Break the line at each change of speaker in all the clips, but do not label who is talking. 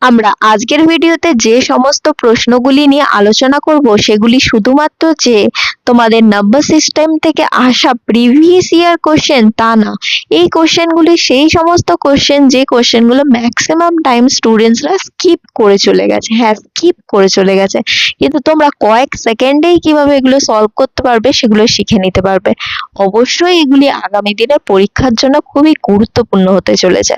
আমরা আজকের ভিডিওতে যে সমস্ত প্রশ্নগুলি নিয়ে আলোচনা করব সেগুলি শুধুমাত্র যে তোমাদের নাম্বার সিস্টেম থেকে আসা প্রিভিয়াস ইয়ার কোশ্চেন তা না। এই কোশ্চেনগুলি সেই সমস্ত কোশ্চেন যে কোশ্চেনগুলো ম্যাক্সিমাম টাইম স্টুডেন্টসরা স্কিপ করে চলে গেছে। হ্যাঁ, স্কিপ করে চলে গেছে, কিন্তু তোমরা কয়েক সেকেন্ডেই কিভাবে এগুলো সলভ করতে পারবে সেগুলো শিখে নিতে পারবে। অবশ্যই এগুলি আগামী দিনের পরীক্ষার জন্য খুবই গুরুত্বপূর্ণ হতে চলেছে।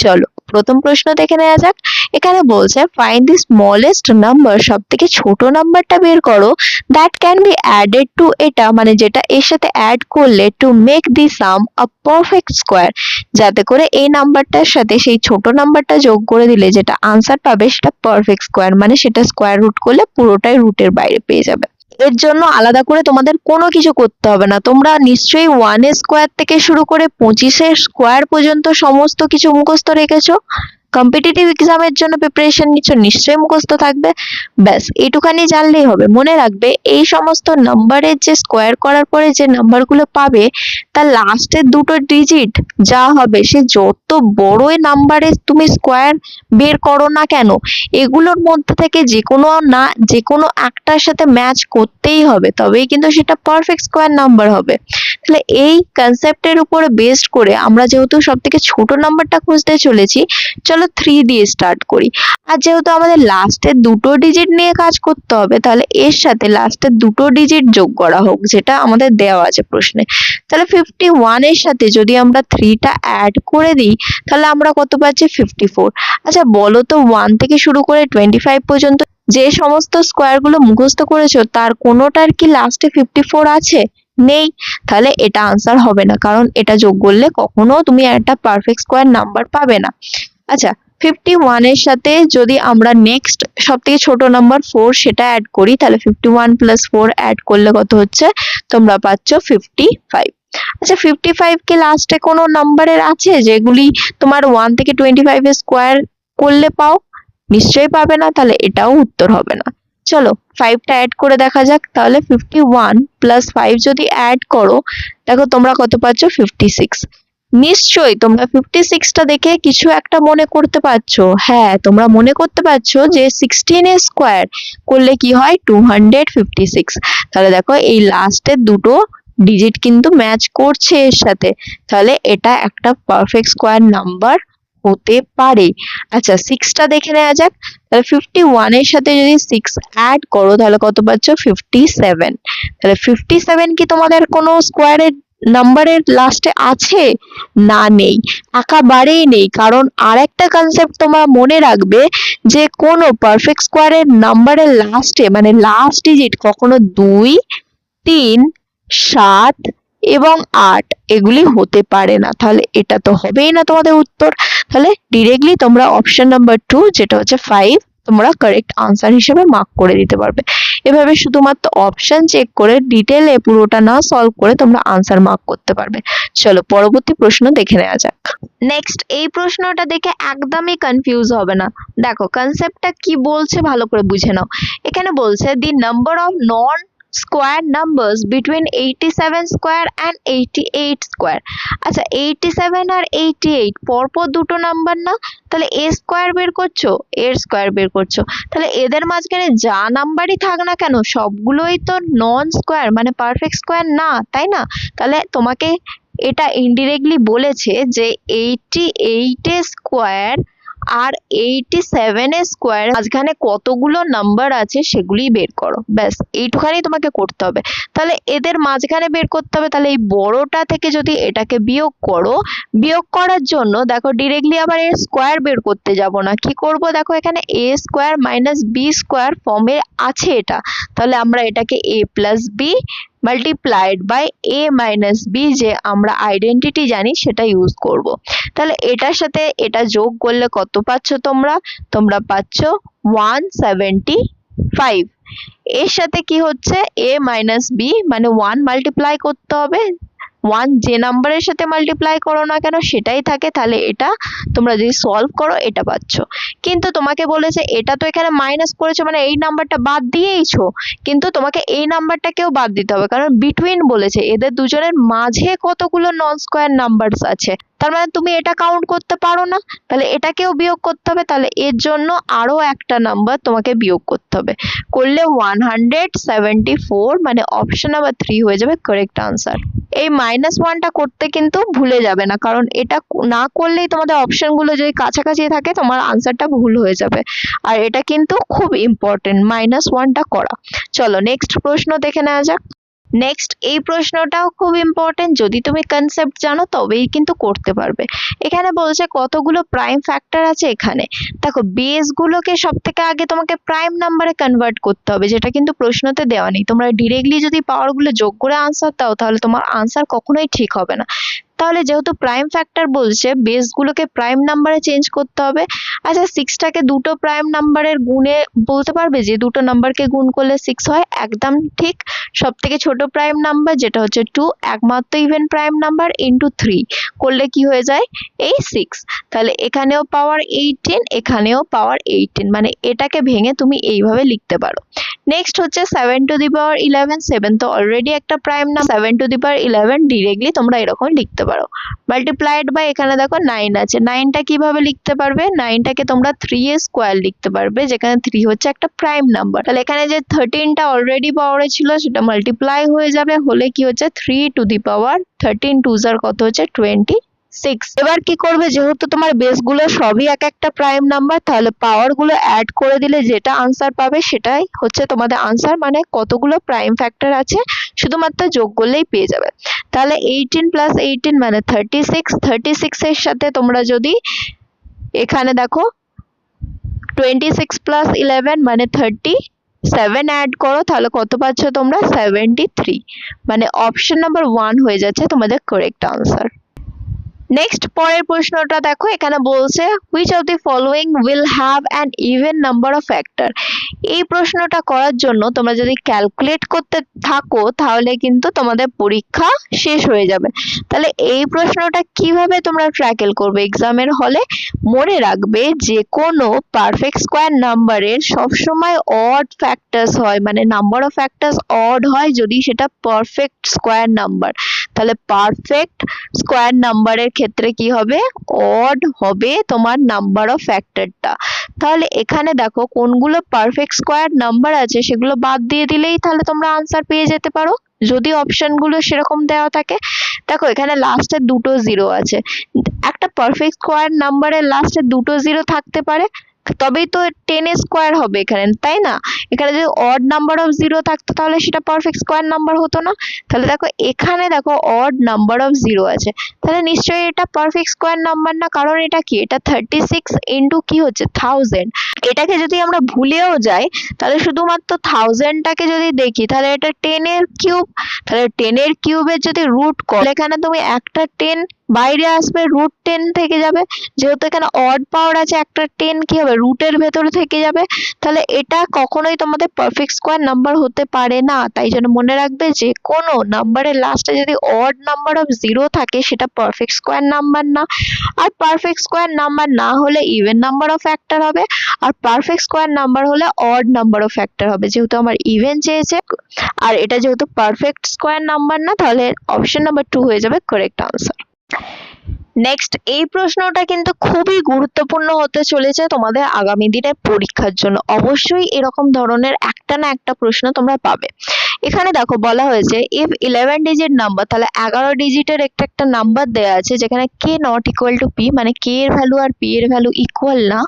চলো প্রথম প্রশ্ন দেখে নেওয়া যাক। এখানে বলছে ফাইন্ড দি স্মলেস্ট নাম্বার, সব থেকে ছোট নাম্বারটা বের করো, that can be added to এটা, মানে যেটা এর সাথে অ্যাড করলে to make the some a perfect square, যাতে করে এই নাম্বারটার সাথে সেই ছোট নাম্বারটা যোগ করে দিলে যেটা আনসার পাবে সেটা পারফেক্ট স্কোয়ার, মানে সেটা স্কোয়ার রুট করলে পুরোটাই রুটের বাইরে পেয়ে যাবে। এর জন্য আলাদা করে তোমাদের কোনো কিছু করতে হবে না। তোমরা নিশ্চয়ই 1 এর স্কোয়ার থেকে শুরু করে 25 এর স্কোয়ার পর্যন্ত সমস্ত কিছু মুখস্থ রেখেছো। কম্পিটিটিভ এক্সামের জন্য প্রিপারেশন নিচ্ছ, নিশ্চয়ই মুখস্থ থাকবে। ব্যাস এটুখানি জানলেই হবে। মনে রাখবে এই সমস্ত নাম্বারের যে স্কোয়ার করার পরে যে নাম্বারগুলো পাবে তার লাস্টের দুটো ডিজিট যা হবে, সে যত বড়ই নাম্বারে তুমি স্কোয়ার বের করো না কেন, এগুলোর মধ্যে থেকে যে কোনো একটার সাথে ম্যাচ করতেই হবে, তবেই কিন্তু সেটা পারফেক্ট স্কোয়ার নাম্বার হবে। তাহলে এই কনসেপ্টের উপরে বেসড করে আমরা যেহেতু সব থেকে ছোট নাম্বারটা খুঁজতে চলেছি, চলো 3 দিয়ে স্টার্ট করি। আর যেহেতু আমাদের লাস্টের দুটো ডিজিট নিয়ে কাজ করতে হবে, তাহলে এর সাথে লাস্টের দুটো ডিজিট যোগ করা হোক, যেটা আমাদের দেওয়া আছে প্রশ্নে। তাহলে 51 এর সাথে যদি আমরা 3টা অ্যাড করে দিই, তাহলে আমরা কত পাচ্ছি? 54। আচ্ছা বলো তো, 1 থেকে শুরু করে 25 পর্যন্ত যে সমস্ত স্কোয়ার গুলো মুখস্থ করেছো তার কোনোটার কি লাস্টে 54 আছে? নেই। তাহলে এটা আনসার হবে না, কারণ এটা যোগ করলে কখনো তুমি একটা পারফেক্ট স্কোয়ার নাম্বার পাবে না। আচ্ছা 51 এর সাথে যদি আমরা নেক্সট সব থেকে ছোট নাম্বার 4 সেটা অ্যাড করি, তাহলে 51 প্লাস 4 অ্যাড করলে কত হচ্ছে? তোমরা পাচ্ছ 55। আচ্ছা 55 কে লাস্টে কোনো নাম্বারের আছে যেগুলি তোমার 1 থেকে 25 এর স্কোয়ার করলে পাও? নিশ্চয়ই পাবে না, তাহলে এটাও উত্তর হবে না। চলো 5টা অ্যাড করে দেখা যাক। তাহলে 51 প্লাস 5 যদি অ্যাড করো, দেখো তোমরা কত পাচ্ছ? 56। নিশ্চয়ই তোমরা 56টা দেখে কিছু একটা মনে করতে পারছো। হ্যাঁ, তোমরা মনে করতে পারছো যে 16 এর স্কোয়ার করলে কি হয়? 256। তাহলে দেখো এই লাস্টের দুটো ডিজিট কিন্তু ম্যাচ করছে এর সাথে, তাহলে এটা একটা পারফেক্ট স্কোয়ার নাম্বার হতে পারে। আচ্ছা 6টা দেখে নেওয়া যাক। তাহলে 51 এর সাথে যদি 6 অ্যাড করো, তাহলে কত পাচ্ছ? 57। তাহলে 57 কি তোমাদের কোনো স্কোয়ারের নাম্বারের লাস্টে আছে? না, নেই, একেবারেই নেই। কারণ আরেকটা কনসেপ্ট তোমরা মনে রাখবে, যে কোনো পারফেক্ট স্কোয়ারের নাম্বারের লাস্টে মানে লাস্ট ডিজিট কখনো 2, 3, 7 এবং 8 এগুলি হতে পারে না। তাহলে এটা তো হবেই না তোমাদের উত্তর। তাহলে ডিরেক্টলি তোমরা অপশন নাম্বার 2 যেটা হচ্ছে 5 তোমরা কারেক্ট আনসার হিসেবে মার্ক করে দিতে পারবে। এভাবে শুধুমাত্র অপশন চেক করে ডিটেলে পুরোটা না সলভ করে তোমরা আনসার মার্ক করতে পারবে। চলো পরবর্তী প্রশ্ন দেখে নেওয়া যাক। নেক্সট এই প্রশ্নটা দেখে একদমই কনফিউজ হবে না। দেখো কনসেপ্টটা কি বলছে ভালো করে বুঝে নাও। এখানে বলছে the number of non square numbers between 87 square and 88 square. আচ্ছা 87 আর 88 পরপর দুটো নাম্বার না? তাহলে এ স্কোয়ার বের করছো, এর স্কোয়ার বের করছো, তাহলে এদের মাঝখানে যা নাম্বারই থাক না কেন সবগুলোই তো নন স্কোয়ার মানে পারফেক্ট স্কোয়ার না, তাই না? তাহলে তোমাকে এটা ইনডিরেক্টলি বলেছে যে 88 এর স্কোয়ার আর 87 এর স্কোয়ার মাঝখানে কতগুলো নাম্বার আছে সেগুলি বের করো। ব্যাস এইটুখানি তোমাকে করতে হবে। তাহলে এদের মাঝখানে বের করতে হবে, তাহলে এই বড়টা থেকে যদি এটাকে বিয়োগ করো, বিয়োগ করার জন্য দেখো ডিরেক্টলি আবার এর স্কোয়ার বের করতে যাব না, কি করব? দেখো এখানে A square minus B square ফর্মে আছে এটা, তাহলে আমরা এটাকে A plus B multiplied by A minus B যে আমরা আইডেন্টিটি জানি সেটা ইউজ করব। তাহলে এটার সাথে এটা যোগ করলে কত পাচ্ছ তোমরা? তোমরা পাচ্ছ 175। এর সাথে কি হচ্ছে? a মাইনাস বি মানে 1 মাল্টিপ্লাই করতে হবে। 1 যে নাম্বারের সাথে মাল্টিপ্লাই করো না কেন সেটাই থাকে, তাহলে এটা তোমরা যদি সলভ করো এটা পাচ্ছ। কিন্তু তোমাকে বলেছে এটা তো এখানে মাইনাস করেছো মানে এই নাম্বারটা বাদ দিয়েইছো, কিন্তু তোমাকে এই নাম্বারটাকেও বাদ দিতে হবে, কারণ বিটুইন বলেছে, এদের দুজনের মাঝে কতগুলো নন স্কোয়ার নাম্বারস আছে। তার মানে তুমি এটা কাউন্ট করতে পারো না, তাহলে এটাকেও বিয়োগ করতে হবে, তাহলে এর জন্য আরো একটা নাম্বার তোমাকে বিয়োগ করতে হবে, করলে 174, মানে অপশন নাম্বার 3 হয়ে যাবে কারেক্ট আনসার। এই -1টা করতে কিন্তু ভুলে যাবে না, কারণ এটা না করলেই তোমাদের অপশনগুলো যদি কাছাকাছি থাকে তোমার আনসারটা ভুল হয়ে যাবে, আর এটা কিন্তু খুব ইম্পর্টেন্ট -1টা করা। চলো নেক্সট প্রশ্ন দেখে নেওয়া যাক। নেক্সট এই প্রশ্নটাও খুব ইম্পর্টেন্ট, যদি তুমি কনসেপ্ট জানো তবেই কিন্তু করতে পারবে। এখানে বলছে কতগুলো প্রাইম ফ্যাক্টর আছে এখানে। দেখো বেস গুলোকে সব থেকে আগে তোমাকে প্রাইম নাম্বারে কনভার্ট করতে হবে, যেটা কিন্তু প্রশ্নতে দেওয়া নেই। তোমরা ডিরেক্টলি যদি পাওয়ার গুলো যোগ করে আনসার দাও তাহলে তোমার আনসার কখনোই ঠিক হবে না। তাহলে যেহেতু প্রাইম ফ্যাক্টর বলছে বেস গুলোকে প্রাইম নাম্বারে চেঞ্জ করতে হবে। আচ্ছা 6টাকে দুটো প্রাইম নাম্বারের গুণে বলতে পারবে যে দুটো নাম্বারকে গুণ করলে 6 হয়? একদম ঠিক। সব থেকে ছোট প্রাইম নাম্বার যেটা হচ্ছে 2, একমাত্র ইভেন প্রাইম নাম্বার ইন্টু 3 করলে কি হয়ে যায়? এই 6। তাহলে এখানেও পাওয়ার 18, এখানেও পাওয়ার 18, মানে এটাকে ভেঙে তুমি এইভাবে লিখতে পারো। নেক্সট হচ্ছে 7 টু দি পাওয়ার 11, 7 তো অলরেডি একটা prime number, 7 to the power 11 directly তোমরা এরকম লিখতে পারো। মাল্টিপ্লাইড বাই এখানে দেখো 9 আছে, 9টা কিভাবে লিখতে পারবে? 9টাকে তোমরা 3 এর স্কোয়ার লিখতে পারবে, যেখানে 3 হচ্ছে একটা প্রাইম নাম্বার। তাহলে এখানে যে 13টা অলরেডি পাওয়ারে ছিল সেটা মাল্টিপ্লাই হয়ে যাবে, হলে কি হচ্ছে 3 টু দি পাওয়ার 13 2 আর কত হচ্ছে 26। এবার কি করবে? যেহেতু তোমার বেস গুলো সবই এক একটা প্রাইম নাম্বার, তাহলে পাওয়ার গুলো অ্যাড করে দিলে যেটা আনসার পাবে সেটাই হচ্ছে তোমাদের আনসার, মানে কতগুলো প্রাইম ফ্যাক্টর আছে শুধুমাত্র যোগ করলেই পেয়ে যাবে। তাহলে 18 প্লাস 18 মানে 36, 36 এর সাথে তোমরা যদি এখানে দেখো 26 প্লাস 11 মানে 37 অ্যাড করো, তাহলে কত পাচ্ছ তোমরা? 73, মানে অপশন নাম্বার 1 হয়ে যাচ্ছে তোমাদের কারেক্ট আনসার। নেক্সট পরের প্রশ্নটা দেখো, এখানে বলছে which of the following will have an even number of factor। এই প্রশ্নটা করার জন্য তোমরা যদি ক্যালকুলেট করতে থাকো তাহলে কিন্তু তোমাদের পরীক্ষা শেষ হয়ে যাবে। তাহলে এই প্রশ্নটা কিভাবে তোমরা ট্র্যাকেল করবে এক্সামের হলে? মনে রাখবে যে কোনো পারফেক্ট স্কোয়ার নাম্বারের সবসময় অড ফ্যাক্টরস হয়, মানে নাম্বার অফ ফ্যাক্টরস অড হয় যদি সেটা পারফেক্ট স্কোয়ার নাম্বার। তাহলে পারফেক্ট স্কোয়ার নাম্বারের ক্ষেত্রে কি হবে? অড হবে তোমার নাম্বার অফ ফ্যাক্টরটা। তাহলে এখানে দেখো কোনগুলো পারফেক্ট স্কোয়ার নাম্বার আছে সেগুলো বাদ দিয়ে দিলেই তাহলে তোমরা আনসার পেয়ে যেতে পারো, যদি অপশনগুলো সেরকম দেওয়া থাকে। দেখো এখানে লাস্টে দুটো জিরো আছে, একটা পারফেক্ট স্কোয়ার নাম্বারের লাস্টে দুটো জিরো থাকতে পারে, তবেই তো 10 স্কোয়ার হবে এখানে, তাই না? এখানে যদি অড নাম্বার অফ জিরো থাকতো তাহলে সেটা পারফেক্ট স্কোয়ার নাম্বার হতো না। তাহলে দেখো এখানে দেখো অড নাম্বার অফ জিরো আছে, তাহলে নিশ্চয়ই এটা পারফেক্ট স্কোয়ার নাম্বার না, কারণ এটা কি? এটা 36 ইন্টু কি হচ্ছে 1000। এটাকে যদি আমরা ভুলেও যাই তাহলে শুধুমাত্র 1000টাকে যদি দেখি তাহলে এটা 10 এর কিউব, তাহলে 10 এর কিউবের যদি রুট করো এখানে তুমি একটা 10 বাইরে আসবে, রুট 10 থেকে যাবে। যেহেতু এখানে অড পাওয়ার আছে একটা 10 কি হবে? রুটের ভেতরে থেকে যাবে। তাহলে এটা কখনোই তোমাদের পারফেক্ট স্কোয়ার নাম্বার হতে পারে না। তাই জন্য মনে রাখবে যে কোনো নাম্বারের লাস্টে যদি অড নাম্বার অফ জিরো থাকে সেটা পারফেক্ট স্কোয়ার নাম্বার না। আর পারফেক্ট স্কোয়ার নাম্বার না হলে ইভেন নাম্বার অফ ফ্যাক্টর হবে, আর পারফেক্ট স্কোয়ার নাম্বার হলে অড নাম্বার অফ ফ্যাক্টর হবে। যেহেতু আমার ইভেন চেয়েছে আর এটা যেহেতু পারফেক্ট স্কোয়ার নাম্বার না, তাহলে অপশন নাম্বার 2 হয়ে যাবে কারেক্ট আনসার। নেক্সট এই প্রশ্নটা কিন্তু খুবই গুরুত্বপূর্ণ হতে চলেছে তোমাদের আগামী দিনের পরীক্ষার জন্য। অবশ্যই এরকম ধরনের একটা না একটা প্রশ্ন তোমরা পাবে। এখানে দেখো বলা হয়েছে ইফ 11 ডিজিট নাম্বার, তাহলে 11 ডিজিটের একটা নাম্বার দেওয়া আছে যেখানে কে নট ইকুয়াল টু পি, মানে কে এর ভ্যালু আর পি এর ভ্যালু ইকুয়াল না,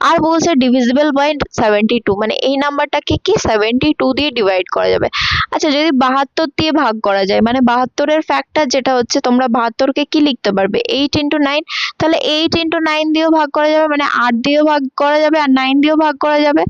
আর বলছে ডিভিজিবল বাই 72, মানে এই নাম্বারটাকে কি 72 দিয়ে ডিভাইড করা যাবে। আচ্ছা যদি 72 দিয়ে ভাগ করা যায়, মানে 72 এর ফ্যাক্টর যেটা হচ্ছে তোমরা 72কে কি লিখতে পারবে? 8 ইন্টু 9, তাহলে 8 ইন্টু 9 দিয়েও ভাগ করা যাবে, মানে 8 দিয়েও ভাগ করা যাবে আর 9 দিয়েও ভাগ করা যাবে।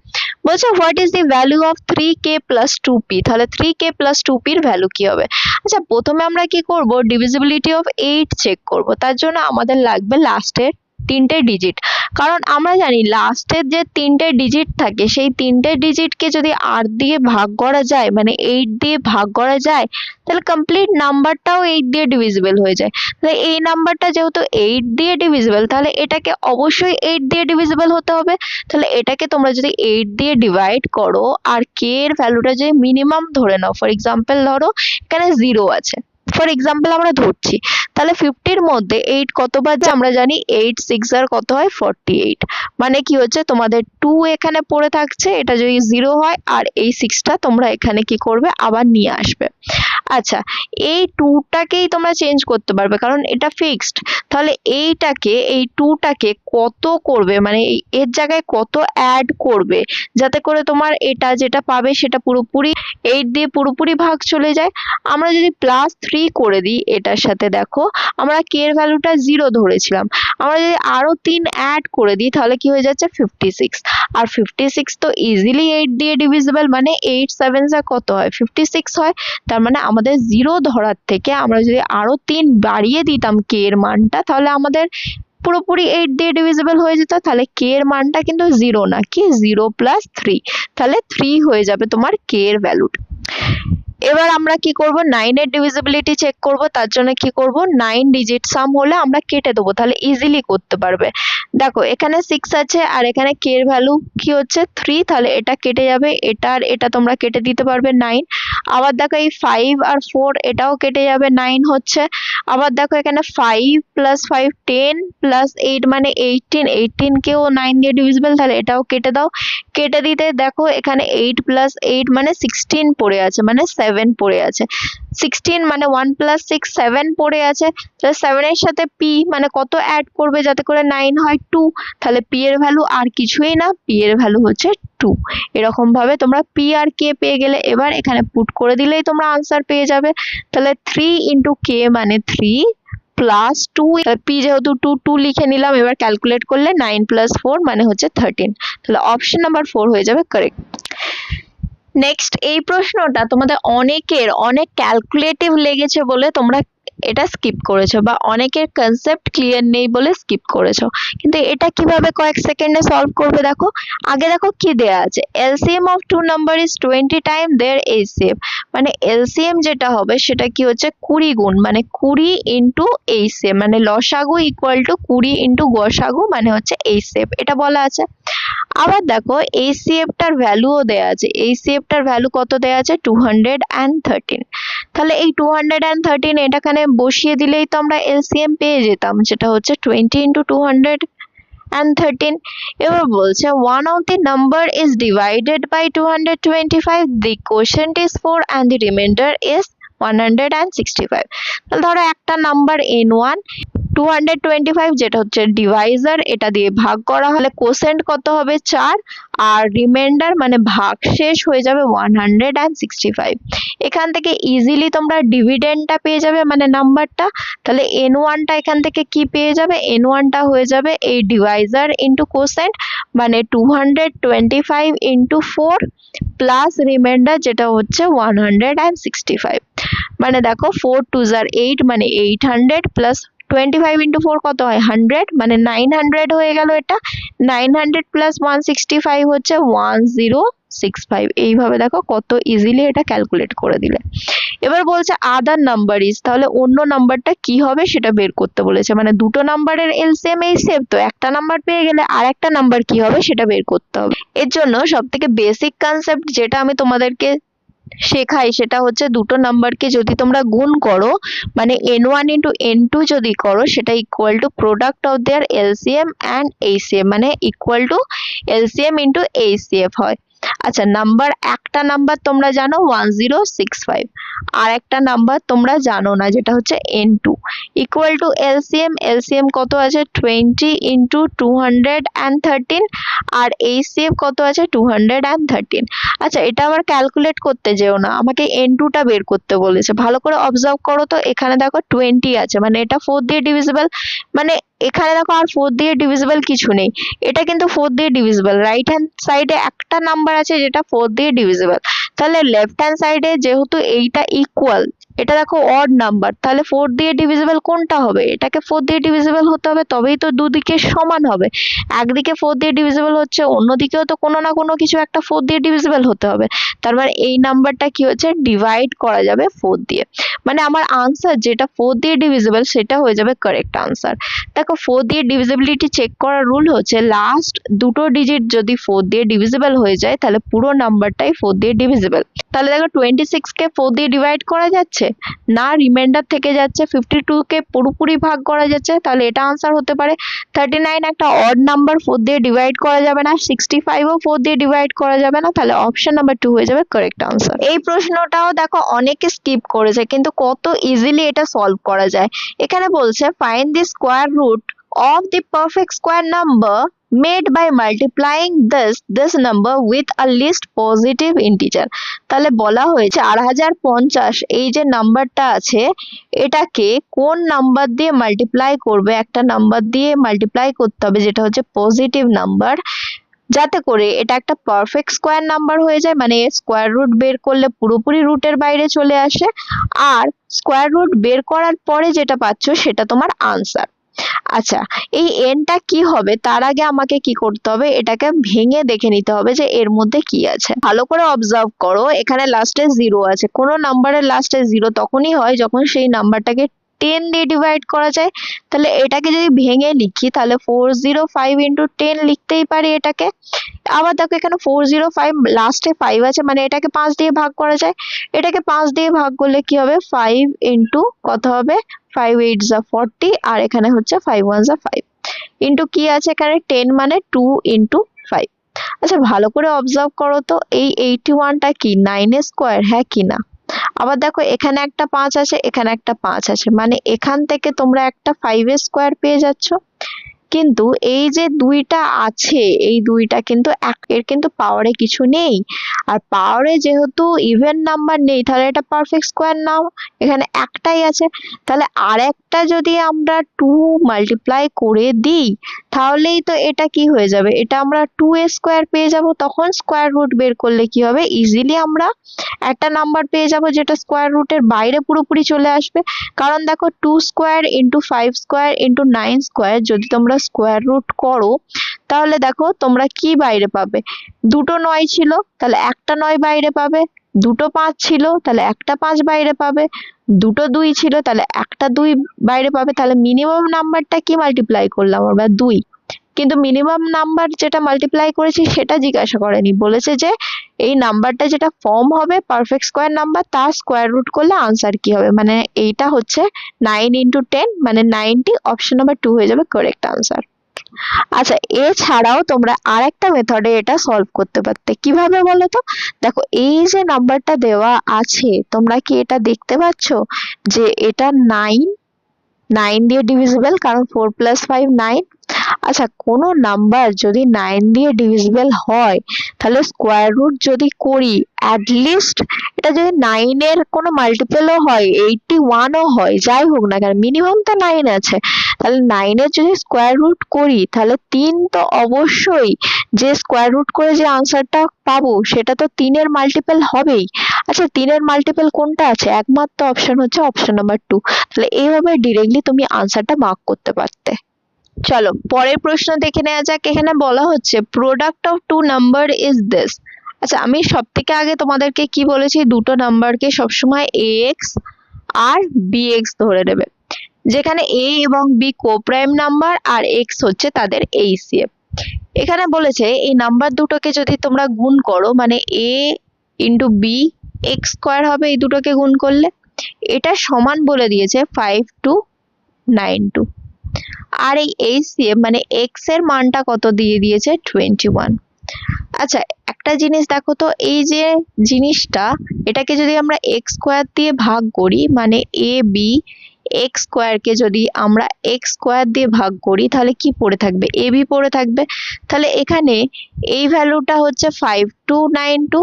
বলছে what is the value of 3k plus 2p, তাহলে 3k প্লাস 2p এর ভ্যালু কি হবে? আচ্ছা প্রথমে আমরা কি করব? ডিভিজিবিলিটি অফ 8 চেক করব। তার জন্য আমাদের লাগবে লাস্টের 3টে ডিজিট, কারণ আমরা জানি লাস্টের যে 3টে ডিজিট থাকে সেই 3টে ডিজিটকে যদি 8 দিয়ে ভাগ করা যায়, মানে 8 দিয়ে ভাগ করা যায়, তাহলে কমপ্লিট নাম্বারটাও 8 দিয়ে ডিভিজিবল হয়ে যায়। তাহলে এই নাম্বারটা যেহেতু 8 দিয়ে ডিভিজিবল, তাহলে এটাকে অবশ্যই 8 দিয়ে ডিভিজিবল হতে হবে। তাহলে এটাকে তোমরা যদি 8 দিয়ে ডিভাইড করো আর কে এর ভ্যালুটা যদি মিনিমাম ধরে নাও, ফর এক্সাম্পল ধরো এখানে 0 আছে, ফর এক্সাম্পল আমরা ধরছি, তাহলে 50-র মধ্যে 8 কতবার যায় আমরা জানি, 8 6 আর কত হয় 48, মানে কি হচ্ছে তোমাদের 2 এখানে পড়ে থাকছে, এটা যদি 0 হয় আর এই 6টা তোমরা এখানে কি করবে আবার নিয়ে আসবে। আচ্ছা, এই 2টাকেই তোমরা চেঞ্জ করতে পারবে কারণ এটা ফিক্সড, তাহলে এই 2টাকে কত করবে, মানে এর জায়গায় কত অ্যাড করবে যাতে করে তোমার এটা যেটা পাবে সেটা পুরোপুরি 8 দিয়ে পুরোপুরি ভাগ চলে যায়। আমরা যদি +3 করে দিই এটার সাথে, দেখো আমরা k এর ভ্যালুটা 0 ধরেছিলাম, আমরা যদি আরো 3 অ্যাড করে দিই তাহলে কি হয়ে যাচ্ছে 56, আর 56 তো ইজিলি 8 দিয়ে ডিভিজিবল, মানে 8 7 কত হয় 56 হয়। তার মানে আমাদের 0 ধরার থেকে আমরা যদি আরো 3 বাড়িয়ে দিতাম k এর মানটা, তাহলে আমাদের পুরোপুরি 8 দিয়ে ডিভিজিবল হয়ে যেত। তাহলে k এর মানটা কিন্তু 0 না, কি 0 + 3, তাহলে 3 হয়ে যাবে তোমার k এর ভ্যালুটা। এবার আমরা কি করব, 9 এর ডিভিজিবিলিটি চেক করব, তার জন্য কি করব 9 ডিজিট সাম হলে আমরা কেটে দেবো, তাহলে ইজিলি করতে পারবে। দেখো এখানে 6 আছে আর এখানে k এর ভ্যালু কি হচ্ছে 3, তাহলে এটা কেটে যাবে, এটা আর এটা তোমরা কেটে দিতে পারবে 9। আবার দেখো এই 5 আর 4 এটাও কেটে যাবে, 9 হচ্ছে। আবার দেখো এখানে 5 + 5 10 + 8 মানে 18, 18 কেও 9 দিয়ে ডিভিজিবল, তাহলে এটাও কেটে দাও। কেটে দিতে দেখো এখানে 8 + 8 মানে 16 পড়ে আছে, মানে 7 পড়ে আছে। 16 মানে 1 + 6 7 পড়ে আছে, তাহলে 7 এর সাথে p মানে কত অ্যাড করবে যাতে করে 9 হয় 2, তাহলে p এর ভ্যালু আর কিছুই না, p এর ভ্যালু হচ্ছে 2। এরকম ভাবে তোমরা p আর k পেয়ে গেলে, এবার এখানে পুট করে দিলেই তোমরা আনসার পেয়ে যাবে। তাহলে 3 × k মানে 3 + 2, p যেহেতু 2 2 লিখে নিলাম, এবার ক্যালকুলেট করলে 9 + 4 মানে হচ্ছে 13, তাহলে অপশন নাম্বার 4 হয়ে যাবে কারেক্ট। নেক্সট এই প্রশ্নটা তোমাদের অনেকের অনেক ক্যালকুলেটিভ লেগেছে বলে তোমরা এটা স্কিপ করেছো, বা অনেকের কনসেপ্ট ক্লিয়ার নেই বলে স্কিপ করেছো, কিন্তু এটা কিভাবে কয়েক সেকেন্ডে সলভ করবে দেখো। আগে দেখো কি দেয়া আছে, LCM of two number is 20 times their HCF, মানে LCM যেটা হবে সেটা কি হচ্ছে 20 গুণ, মানে 20 × HCF, মানে লসাগু = 20 × গসাগু মানে হচ্ছে HCF, এটা বলা আছে। আবার দেখো HCF টার ভ্যালুও দেয়া আছে, HCF টার ভ্যালু কত দেয়া আছে 213, তাহলে এই 213 এটাখানে বসিয়ে দিলেই তো আমরা LCM পেয়ে যেতাম, যেটা হচ্ছে 20 × 213। এবার বলছে one of the number is divided by 225, the quotient is 4 and the remainder is 165। তাহলে ধরো একটা নাম্বার n1, 225 যেটা হচ্ছে ডিভাইজার, এটা দিয়ে ভাগ করা হলে কোসেন্ট কত হবে 4, আর রিমাইন্ডার মানে ভাগশেষ হয়ে যাবে 165। এখান থেকে ইজিলি তোমরা ডিভিডেন্ডটা পেয়ে যাবে, মানে নাম্বারটা। তাহলে n1টা এখান থেকে কি পেয়ে যাবে, n1টা হয়ে যাবে এই ডিভাইজার ইন্টু কোসেন্ট, মানে 225 × 4 প্লাস রিমাইন্ডার যেটা হচ্ছে 165। মানে দেখো 4 2 8 মানে 800 প্লাস 25 × 4 কত হয় 100, মানে 900 হয়ে গেল। এটা 900 প্লাস 165 হচ্ছে 1065। এইভাবে দেখো কত ইজিলি এটা ক্যালকুলেট করে দিলে। এবার বলছে আদার নাম্বার ইজ, তাহলে অন্য নাম্বারটা কি হবে সেটা বের করতে বলেছে, মানে দুটো নাম্বারের এলসিএম HCF, তো একটা নাম্বার পেয়ে গেলে আর একটা নাম্বার কি হবে সেটা বের করতে হবে। এর জন্য সবথেকে বেসিক কনসেপ্ট যেটা আমি তোমাদেরকে শেখাই সেটা হচ্ছে দুটো নাম্বারকে যদি তোমরা গুণ করো, মানে n1 × n2 যদি করো, সেটা equal to product of their LCM and HCF, মানে ইকুয়াল টু LCM × HCF হয়। আচ্ছা, একটা নাম্বার তোমরা জানো 1065, আর একটা নাম্বার তোমরা জানো না যেটা হচ্ছে n2, ইকুয়াল টু LCM কত আছে 20 × 213, আর HCF কত আছে 213। আচ্ছা, এটা আবার ক্যালকুলেট করতে যেও না, আমাকে n2টা বের করতে বলেছে। ভালো করে অবজার্ভ করো তো, এখানে দেখো 20 আছে, মানে এটা 4 দিয়ে ডিভিজিবল, মানে এখানে দেখো আর 4 দিয়ে ডিভিজিবল কিছু নেই, এটা কিন্তু 4 দিয়ে ডিভিজিবল। রাইট হ্যান্ড সাইডে একটা নাম্বার আছে যেটা 4 দিয়ে ডিভিজিবল, তাহলে লেফট হ্যান্ড সাইডে যেহেতু এইটা ইকুয়াল, এটা দেখো অড নাম্বার, তাহলে 4 দিয়ে ডিভিজিবল কোনটা হবে, এটাকে 4 দিয়ে ডিভিজিবল হতে হবে, তবেই তো দুদিকে সমান হবে। একদিকে 4 দিয়ে ডিভিজিবল হচ্ছে, অন্যদিকেও তো কোনো না কোনো কিছু একটা 4 দিয়ে ডিভিজিবল হতে হবে। তার মানে এই নাম্বারটা কি হচ্ছে ডিভাইড করা যাবে 4 দিয়ে, মানে আমার আনসার যেটা 4 দিয়ে ডিভিজিবল সেটা হয়ে যাবে কারেক্ট আনসার। দেখো 4 দিয়ে ডিভিজিবিলিটি চেক করার রুল হচ্ছে লাস্ট দুটো ডিজিট যদি 4 দিয়ে ডিভিজিবল হয়ে যায় তাহলে পুরো নাম্বারটাই 4 দিয়ে ডিভিজিবল। তাহলে দেখো 26 কে 4 দিয়ে ডিভাইড করা যাচ্ছে, না রিমাইন্ডার থেকে যাচ্ছে, 52 কে পুরোপুরি ভাগ করা যাচ্ছে, তাহলে এটা আনসার হতে পারে। 39 একটা অড নাম্বার, 4 দিয়ে ডিভাইড করা যাবে না। 65 ও 4 দিয়ে ডিভাইড করা যাবে না, তাহলে অপশন নাম্বার 2 হয়ে যাবে কারেক্ট আনসার। এই প্রশ্নটাও দেখো অনেকে স্কিপ করেছে, কিন্তু কত ইজিলি এটা সলভ করা যায়। এখানে বলছে find the square root of the perfect square number made by multiplying this number with a least positive integer। তাহলে বলা হয়েছে 8050 এই যে নাম্বারটা আছে এটাকে কোন নাম্বার দিয়ে মাল্টিপ্লাই করবে, একটা নাম্বার দিয়ে মাল্টিপ্লাই করতে হবে যেটা হচ্ছে পজিটিভ নাম্বার, যাতে করে এটা একটা পারফেক্ট স্কোয়ার নাম্বার হয়ে যায়, মানে স্কোয়ার রুট বের করলে পুরোপুরি রুটের বাইরে চলে আসে, আর স্কোয়ার রুট বের করার পরে যেটা পাচ্ছ সেটা তোমার আনসার। আচ্ছা, এই এনটা কি হবে তার আগে আমাকে কি করতে হবে, এটাকে ভেঙে দেখে নিতে হবে যে এর মধ্যে কি আছে। ভালো করে অবজার্ভ করো, এখানে লাস্টে 0 আছে। কোনো নাম্বারের লাস্টে 0 তখনই হয় যখন সেই নাম্বারটাকে 10 দিয়ে ডিভাইড করা যায়। তাহলে এটাকে যদি ভেঙে লিখি তাহলে 405 ইন্টু 10 লিখতেই পারি এটাকে। আবার দেখো এখানে 405 লাস্টে 5 আছে, মানে এটাকে 5 দিয়ে ভাগ করা যায়। এটাকে 5 দিয়ে ভাগ করলে কি হবে, 5 ইন্টু কত হবে, 5 8 যা 40, আর এখানে হচ্ছে 5 1 যা 5 ইন্টু কি আছে এখানে 10, মানে 2 ইন্টু 5। আচ্ছা ভালো করে অবজার্ভ করো তো, এই 81টা কি 9 এর স্কোয়ার, হ্যাঁ কি না? আবার দেখো এখানে একটা 5 আছে, এখানে একটা 5 আছে, মানে এখান থেকে তোমরা একটা 5 এর স্কোয়ার পেয়ে যাচ্ছ। কিন্তু এই যে দুইটা আছে, এই দুইটা কিন্তু এর কিন্তু পাওয়ারে কিছু নেই, আর পাওয়ারে যেহেতু ইভেন নাম্বার নেই তাহলে এটা পারফেক্ট স্কোয়ার নাও, এখানে একটাই আছে। তাহলে আর একটা যদি আমরা 2 মাল্টিপ্লাই করে দিই তাহলেই তো এটা কি হয়ে যাবে, এটা আমরা 2 এর স্কোয়ার পেয়ে যাব। তখন স্কোয়ার রুট বের করলে কি হবে, ইজিলি আমরা একটা নাম্বার পেয়ে যাব যেটা স্কোয়ার রুটের বাইরে পুরোপুরি চলে আসবে। কারণ দেখো 2 square into 5 square into 9 square যদি তোমরা স্কোয়ার রুট করো তাহলে দেখো তোমরা কি বাইরে পাবে, দুটো 9 ছিল তাহলে একটা 9 বাইরে পাবে, দুটো 5 ছিল তাহলে একটা 5 বাইরে পাবে, দুটো 2 ছিল তাহলে একটা 2 বাইরে পাবে। তাহলে মিনিমাম নাম্বারটা কি মাল্টিপ্লাই করলাম আমরা, 2। কিন্তু মিনিমাম নাম্বার যেটা মাল্টিপ্লাই করেছি সেটা জিজ্ঞাসা করেনি, বলেছে যে এই নাম্বারটা যেটা ফর্ম হবে পারফেক্ট স্কোয়ার নাম্বার তার স্কোয়ার রুট করলে আনসার কি হবে, মানে এইটা হচ্ছে 9 ইন্টু 10 মানে 90, অপশন নাম্বার 2 হয়ে যাবে কারেক্ট আনসার। আচ্ছা এছাড়াও তোমরা আরেকটা মেথডে এটা সলভ করতে পারতে, কিভাবে বলো তো? দেখো এই যে নাম্বারটা দেওয়া আছে তোমরা কি এটা দেখতে পাচ্ছ যে এটা 9 দিয়ে ডিভিজিবল, কারণ 4 + 5 9। আচ্ছা কোনো নাম্বার যদি 9 দিয়ে ডিভিজিবল হয় তাহলে স্কোয়ার রুট যদি করি অ্যাটলিস্ট এটা যদি 9 এর কোনো মাল্টিপলও হয়, 81ও হয়, যাই হোক না কেন মিনিমাম তো 9 আছে, তাহলে 9 এর যদি স্কোয়ার রুট করি তাহলে 3 তো অবশ্যই, যে স্কোয়ার রুট করে যে আনসারটা পাবো সেটা তো 3 এর মাল্টিপল হবেই। আচ্ছা 3 এর মাল্টিপল কোনটা আছে, একমাত্র অপশন হচ্ছে অপশন নাম্বার 2। তাহলে এইভাবে ডিরেক্টলি তুমি আনসারটা মার্ক করতে পারতে। চলো পরের প্রশ্ন দেখে নেওয়া যাক। এখানে বলা হচ্ছে product of two number is this. আচ্ছা আমি সব থেকে আগে তোমাদেরকে কি বলেছি, দুটো নাম্বারকে সবসময় ax আর bx ধরে নেবে, যেখানে a এবং b কোপ্রাইম নাম্বার আর x হচ্ছে তাদের HCF। এখানে বলেছে এই নাম্বার দুটোকে যদি তোমরা গুণ করো মানে a into b x square হবে এই দুটোকে গুণ করলে, এটা সমান বলে দিয়েছে 5292। আর এই HCF মানে x এর মানটা কত দিয়ে দিয়েছে 21। আচ্ছা একটা জিনিস দেখো তো, এই যে জিনিসটা এটাকে যদি আমরা x স্কোয়ার দিয়ে ভাগ করি মানে ab x স্কোয়ারকে যদি আমরা x স্কোয়ার দিয়ে ভাগ করি তাহলে কি পড়ে থাকবে, ab পড়ে থাকবে। তাহলে এখানে এই ভ্যালুটা হচ্ছে 5292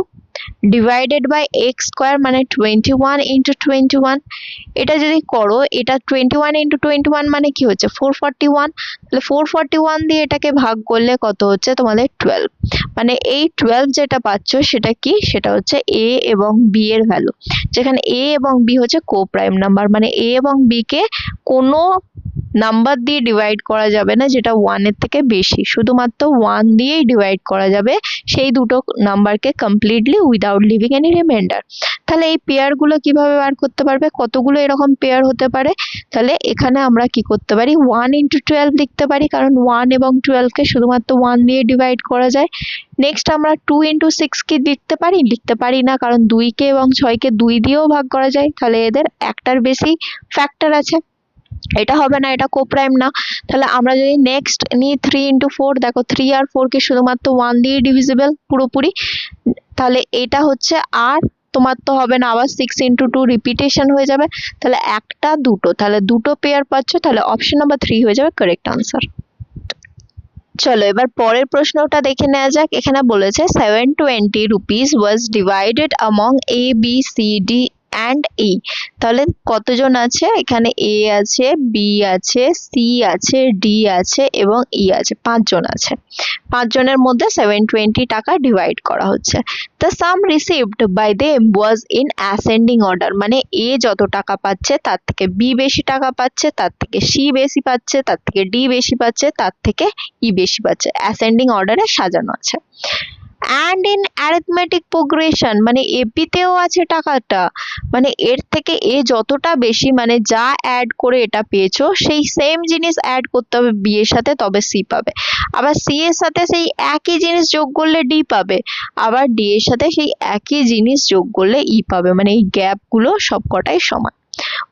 ডিভাইডেড বাই x স্কোয়ার মানে 21 ইন্টু 21। এটা যদি করো এটা 21 ইন্টু 21 মানে কি হচ্ছে 441। তাহলে 441 দিয়ে এটাকে ভাগ করলে কত হচ্ছে তোমাদের 12, মানে এই 12 যেটা পাচ্ছ সেটা কি, সেটা হচ্ছে a এবং b এর ভ্যালু, যেখানে a এবং b হচ্ছে কোপ্রাইম নাম্বার, মানে a এবং b কে কোনো নাম্বার দিয়ে ডিভাইড করা যাবে না যেটা 1 এর থেকে বেশি, শুধুমাত্র 1 দিয়েই ডিভাইড করা যাবে সেই দুটো নাম্বারকে completely without leaving any remainder. তাহলে এই পেয়ার গুলো কিভাবে বার করতে পারবে, কতগুলো এরকম পেয়ার হতে পারে? তাহলে এখানে আমরা কি করতে পারি, 1 into 12 লিখতে পারি, কারণ 1 এবং 12 কে শুধুমাত্র 1 দিয়ে ডিভাইড করা যায়। নেক্সট আমরা 2 into 6 কি লিখতে পারি না, কারণ 2 কে এবং 6 কে 2 দিয়েও ভাগ করা যায়, তাহলে এদের একটার বেশি ফ্যাক্টর আছে, এটা হবে না, এটা কোপ্রাইম না। তাহলে আমরা যদি নেক্সট নিই 3 into 4, দেখো 3 আর 4 কে শুধুমাত্র 1 দিয়ে ডিভিজিবল পুরোপুরি, তাহলে এটা হচ্ছে আর তোমার তো হবে না, আবার 6 into 2 রিপিটেশন হয়ে যাবে, তাহলে একটা দুটো, তাহলে দুটো পেয়ার পাচ্ছ, তাহলে অপশন নাম্বার 3 হয়ে যাবে কারেক্ট আনসার। চলো এবার পরের প্রশ্নটা দেখে নেওয়া যাক। এখানে বলেছে 720 rupees was divided among A, B, C, D and E। তাহলে কতজন আছে? এখানে A আছে, B আছে, C আছে, D আছে এবং E আছে, 5 জন আছে। 5 জনের মধ্যে 720 টাকা ডিভাইড করা হচ্ছে। The sum received by them was in ascending order, মানে A যত টাকা পাচ্ছে তার থেকে B বেশি টাকা পাচ্ছে, তার থেকে C বেশি পাচ্ছে, তার থেকে D বেশি পাচ্ছে, তার থেকে E বেশি পাচ্ছে, অ্যাসেন্ডিং অর্ডারে সাজানো আছে। and in arithmetic progression, মানে এপি তেও আছে টাকাটা, মানে এর থেকে এ যতটা বেশি, মানে যা অ্যাড করে এটা পেয়েছো সেই সেম জিনিস অ্যাড করতে হবে বি এর সাথে, তবে সি পাবে। আবার সি এর সাথে সেই একই জিনিস যোগ করলে ডি পাবে, আবার ডি এর সাথে সেই একই জিনিস যোগ করলে ই পাবে, মানে এই গ্যাপ গুলো সবকটাই সমান।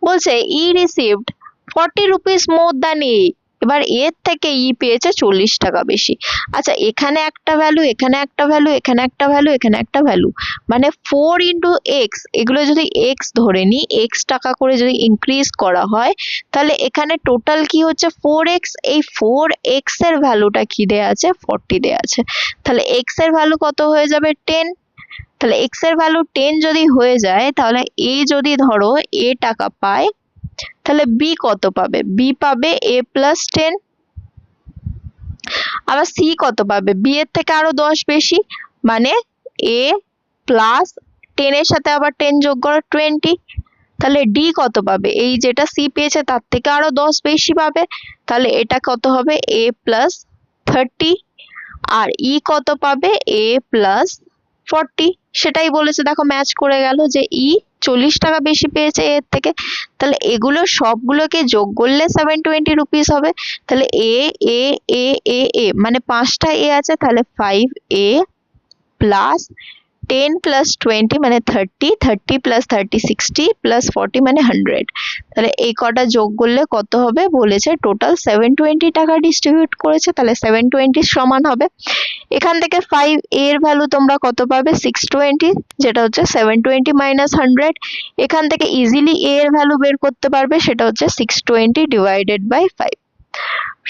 বলছে ই received 40 rupees more than a, এবার এর থেকে ই পেয়েছে 40 টাকা বেশি। আচ্ছা, এখানে একটা ভ্যালু, এখানে একটা ভ্যালু, এখানে একটা ভ্যালু, এখানে একটা ভ্যালু, মানে 4 into x, এগুলো যদি x ধরে নি, x টাকা করে যদি ইনক্রিজ করা হয়, তাহলে এখানে টোটাল কি হচ্ছে 4x, এই 4x এর ভ্যালুটা কি দেয়া আছে, 40 দেয়া আছে, তাহলে x এর ভ্যালু কত হয়ে যাবে, 10। তাহলে x এর ভ্যালু 10 যদি হয়ে যায়, তাহলে a যদি ধরো a টাকা পায়, তাহলে b কত পাবে, b পাবে a plus 10। আবার c কত পাবে, b এর থেকে আরো 10 বেশি, মানে a plus 10 এর সাথে আবার 10 যোগ করো 20। তাহলে d কত পাবে, এই যেটা c পেয়েছে তার থেকে আরো 10 বেশি পাবে, তাহলে এটা কত হবে, a plus 30। আর e কত পাবে, a plus 40, সেটাই বলেছে, দেখো ম্যাচ করে গেল যে ই 40 টাকা বেশি পেয়েছে এর থেকে, তাহলে এগুলো সবগুলোকে যোগ করলে 720 রুপিস হবে। তাহলে এ এ এ এ এ মানে 5টা এ আছে, তাহলে 5a প্লাস 10 plus 20 মানে 30, 30 plus 30 60 plus 40 মানে 100। তাহলে এই কটা যোগ করলে কত হবে, বলেছে টোটাল 720 টাকা ডিস্ট্রিবিউট করেছে, তাহলে 720 সমান হবে। এখান থেকে 5 এর ভ্যালু তোমরা কত পাবে, 620, যেটা হচ্ছে 720 minus 100। এখান থেকে ইজিলি এ এর ভ্যালু বের করতে পারবে, সেটা হচ্ছে 620 divided by 5।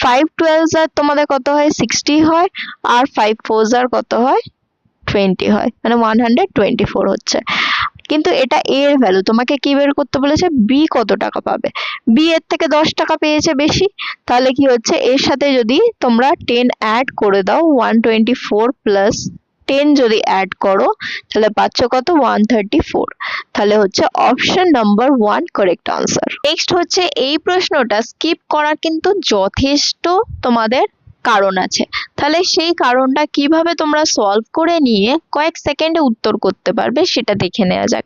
5 12 আর তোমাদের কত হয়, 60 হয়, আর 5 4 আর কত হয়, 20 হয়, মানে 124 হচ্ছে। কিন্তু এটা a এর ভ্যালু, তোমাকে কি বের করতে বলেছে, b কত টাকা পাবে, b এর থেকে 10 টাকা পেয়েছে বেশি, তাহলে কি হচ্ছে, এর সাথে যদি তোমরা 10 অ্যাড করে দাও, 124 প্লাস 10 যদি অ্যাড করো, তাহলে পাচ্ছ কত, 134। তাহলে হচ্ছে option number 1 correct answer. Next হচ্ছে এই প্রশ্নটা স্কিপ করার কিন্তু যথেষ্ট তোমাদের কারণ আছে, তাহলে সেই কারণটা কিভাবে তোমরা সলভ করে নিয়ে কয়েক সেকেন্ডে উত্তর করতে পারবে সেটা দেখে নেওয়া যাক।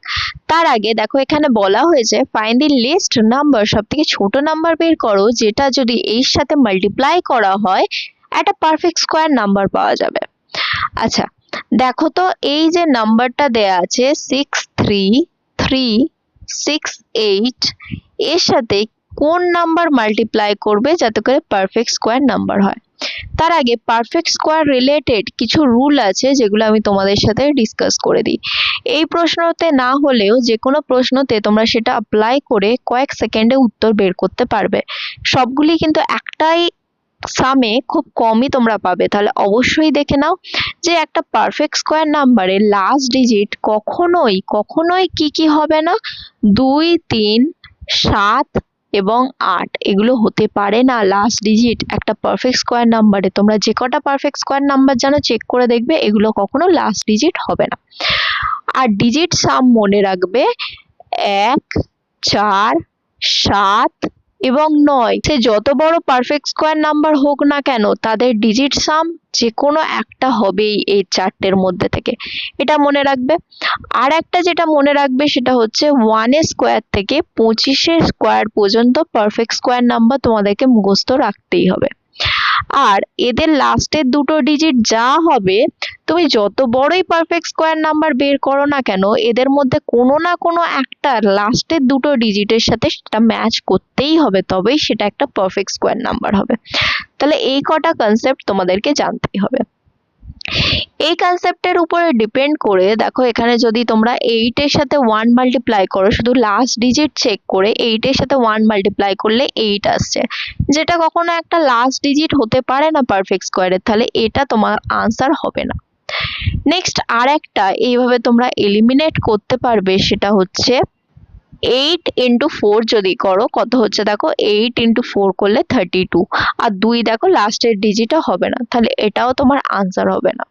তার আগে দেখো এখানে বলা হয়েছে ফাইন্ড দি লিস্ট নাম্বার, সবথেকে ছোট নাম্বার বের করো যেটা যদি এর সাথে মাল্টিপ্লাই করা হয় একটা পারফেক্ট স্কোয়ার নাম্বার পাওয়া যাবে। আচ্ছা দেখো তো, এই যে নাম্বারটা দেয়া আছে 63368, এর সাথে কোন নাম্বার মাল্টিপ্লাই করবে যাতে করে পারফেক্ট স্কোয়ার নাম্বার হয়। তার আগে পারফেক্ট স্কোয়ার রিলেটেড কিছু রুল আছে যেগুলো আমি তোমাদের সাথে ডিসকাস করে দিই। এই প্রশ্নতে না হলেও যে কোনো প্রশ্নতে তোমরা সেটা অ্যাপ্লাই করে কয়েক সেকেন্ডে উত্তর বের করতে পারবে। সবগুলি কিন্তু একটাই সামে খুব কমই তোমরা পাবে, তাহলে অবশ্যই দেখে নাও যে একটা পারফেক্ট স্কোয়ার নাম্বারের লাস্ট ডিজিট কখনোই কি হবে না, 2 3 7 এবং 8 এগুলো হতে পারে না লাস্ট ডিজিট একটা পারফেক্ট স্কোয়ার নাম্বারে। তোমরা যে কটা পারফেক্ট স্কোয়ার নাম্বার জানো চেক করে দেখবে, এগুলো কখনো লাস্ট ডিজিট হবে না। আর ডিজিট সাম মনে রাখবে 1 4 7 এবং 9 সে যত বড় পারফেক্ট স্কোয়ার নাম্বার হোক না কেন তাদের ডিজিট সাম যে কোনো একটা হবেই এই চারটের মধ্যে থেকে, এটা মনে রাখবে। আর একটা যেটা মনে রাখবে সেটা হচ্ছে 1 এর স্কোয়ার থেকে 25 এর স্কোয়ার পর্যন্ত পারফেক্ট স্কোয়ার নাম্বার তোমাদেরকে মুখস্থ রাখতেই হবে। আর এদের লাস্টের দুটো ডিজিট যা হবে, তুমি যত বড়ই পারফেক্ট স্কোয়ার নাম্বার বের করো না কেন, এদের মধ্যে কোনো না কোনো একটা লাস্টের দুটো ডিজিটের সাথে সেটা ম্যাচ করতেই হবে, তবেই সেটা একটা পারফেক্ট স্কোয়ার নাম্বার হবে। তাহলে এই কটা কনসেপ্ট তোমাদেরকে জানতেই হবে। এই কনসেপ্টের উপরে ডিপেন্ড করে দেখো, এখানে যদি তোমরা 8 এর সাথে 1 মাল্টিপ্লাই করো, শুধু লাস্ট ডিজিট চেক করে 8 এর সাথে 1 মাল্টিপ্লাই করলে 8 আসছে, যেটা কখনো একটা লাস্ট ডিজিট হতে পারে না পারফেক্ট স্কোয়ারের, তাহলে এটা তোমার আনসার হবে না। নেক্সট আর একটা এইভাবে তোমরা এলিমিনেট করতে পারবে, সেটা হচ্ছে 8 into 4 যদি করো কত হচ্ছে দেখো, 8 into 4 করলে 32, আর 2 দেখো লাস্টের ডিজিটও হবে না, তাহলে এটাও তোমার আনসার হবে না।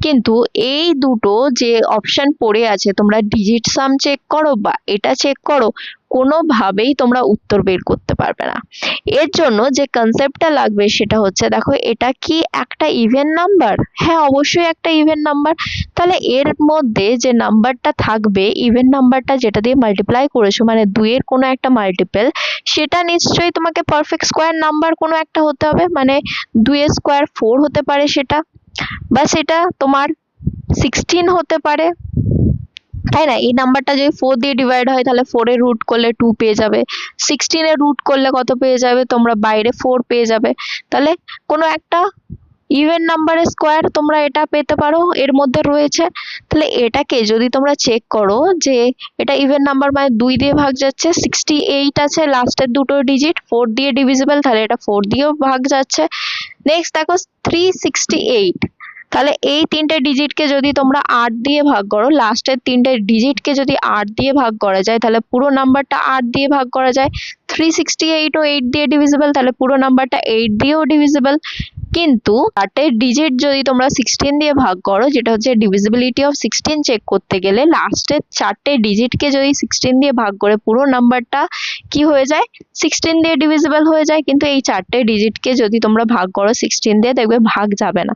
কিন্তু এই দুটো যে অপশন পড়ে আছে, তোমরা ডিজিট সাম চেক করো বা এটা চেক করো, কোনোভাবেই তোমরা উত্তর বের করতে পারবে না। এর জন্য যে কনসেপ্টটা লাগবে সেটা হচ্ছে, দেখো এটা কি একটা ইভেন নাম্বার? হ্যাঁ, অবশ্যই একটা ইভেন নাম্বার। তাহলে এর মধ্যে যে নাম্বারটা থাকবে, ইভেন নাম্বারটা যেটা দিয়ে মাল্টিপ্লাই করেছো, মানে 2 এর কোনো একটা মাল্টিপল, সেটা নিশ্চয়ই তোমাকে পারফেক্ট স্কোয়ার নাম্বার কোনো একটা হতে হবে, মানে 2 এর স্কোয়ার 4 হতে পারে সেটা, বা সেটা তোমার 16 হতে পারে, তাই না? এই নাম্বারটা যদি 4 দিয়ে ডিভাইড হয় তাহলে 4 এর রুট করলে 2 পেয়ে যাবে, 16 এর রুট করলে কত পেয়ে যাবে তোমরা, বাইরে 4 পেয়ে যাবে। তাহলে কোনো একটা ইভেন নাম্বারের স্কোয়ার তোমরা এটা পেতে পারো, এর মধ্যে রয়েছে। তাহলে এটাকে যদি তোমরা চেক করো যে এটা ইভেন নাম্বার, মানে 2 দিয়ে ভাগ যাচ্ছে, 68 আছে লাস্টের দুটো ডিজিট, 4 দিয়ে ডিভিজিবল, তাহলে এটা 4 দিয়েও ভাগ যাচ্ছে। নেক্সট দেখো 368, তাহলে এই তিনটে ডিজিটকে যদি তোমরা 8 দিয়ে ভাগ করো, লাস্টের তিনটে ডিজিটকে যদি 8 দিয়ে ভাগ করা যায়, তাহলে পুরো নাম্বারটা 8 দিয়ে ভাগ করা যায়। 368 ও 8 দিয়ে ডিভিজিবল, তাহলে পুরো নাম্বারটা 8 দিয়েও ডিভিজিবল। কিন্তু চারটের ডিজিট যদি তোমরা 16 দিয়ে ভাগ করো, যেটা হচ্ছে ডিভিজিবিলিটি অফ 16 চেক করতে গেলে লাস্টের চারটে ডিজিটকে যদি 16 দিয়ে ভাগ করে পুরো নাম্বারটা কি হয়ে যায়, 16 দিয়ে ডিভিজিবল হয়ে যায়। কিন্তু এই চারটে ডিজিটকে যদি তোমরা ভাগ করো 16 দিয়ে, দেখবে ভাগ যাবে না,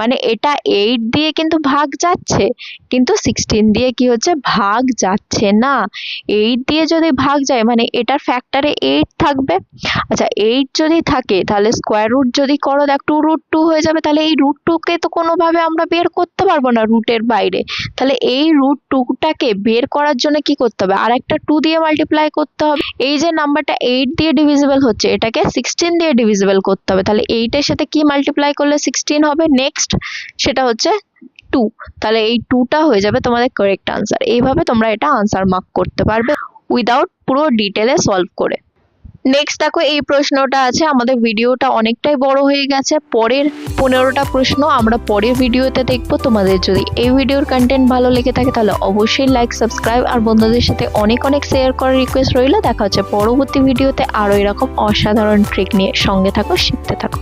মানে এটা 8 দিয়ে কিন্তু ভাগ যাচ্ছে, কিন্তু 16 দিয়ে কি হচ্ছে, ভাগ যাচ্ছে না। 8 দিয়ে যদি ভাগ যায় মানে এটার ফ্যাক্টরে 8 থাকবে। আচ্ছা, 8 যদি থাকে তাহলে স্কোয়ার রুট যদি করো, দেখ 2√2 হয়ে যাবে, তাহলে এই √2 কে তো কোনোভাবে আমরা বের করতে পারবো না রুটের বাইরে। তাহলে এই √2টাকে বের করার জন্য কি করতে হবে, আর একটা 2 দিয়ে মাল্টিপ্লাই করতে হবে। এই যে নাম্বারটা 8 দিয়ে ডিভিজিবল হচ্ছে, এটাকে 16 দিয়ে ডিভিজিবল করতে হবে, তাহলে 8 এর সাথে কি মাল্টিপ্লাই করলে 16 হবে, নেক্সট সেটা হচ্ছে 2, তাহলে এই 2টা হয়ে যাবে তোমাদের কারেক্ট আনসার। এইভাবে তোমরা এটা আনসার মার্ক করতে পারবে উইদাউট পুরো ডিটেলে সলভ করে। নেক্সট দেখো, এই প্রশ্নটা আছে, আমাদের ভিডিওটা অনেকটাই বড় হয়ে গেছে, পরের 15টা প্রশ্ন আমরা পরের ভিডিওতে দেখবো। তোমাদের যদি এই ভিডিওর কন্টেন্ট ভালো লেগে থাকে তাহলে অবশ্যই লাইক, সাবস্ক্রাইব আর বন্ধুদের সাথে অনেক অনেক শেয়ার করার রিকোয়েস্ট রইল। দেখা হচ্ছে পরবর্তী ভিডিওতে আরো এরকম অসাধারণ ট্রিক নিয়ে। সঙ্গে থাকো, শিখতে থাকো।